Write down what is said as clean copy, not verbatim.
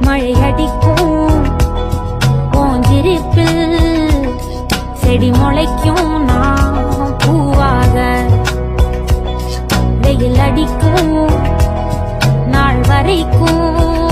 மழை அடிக்கும் போஞ்சிருப்பில் செடி முளைக்கும் நான் பூவாக வெயில் அடிக்கும் நாள் வரைக்கும்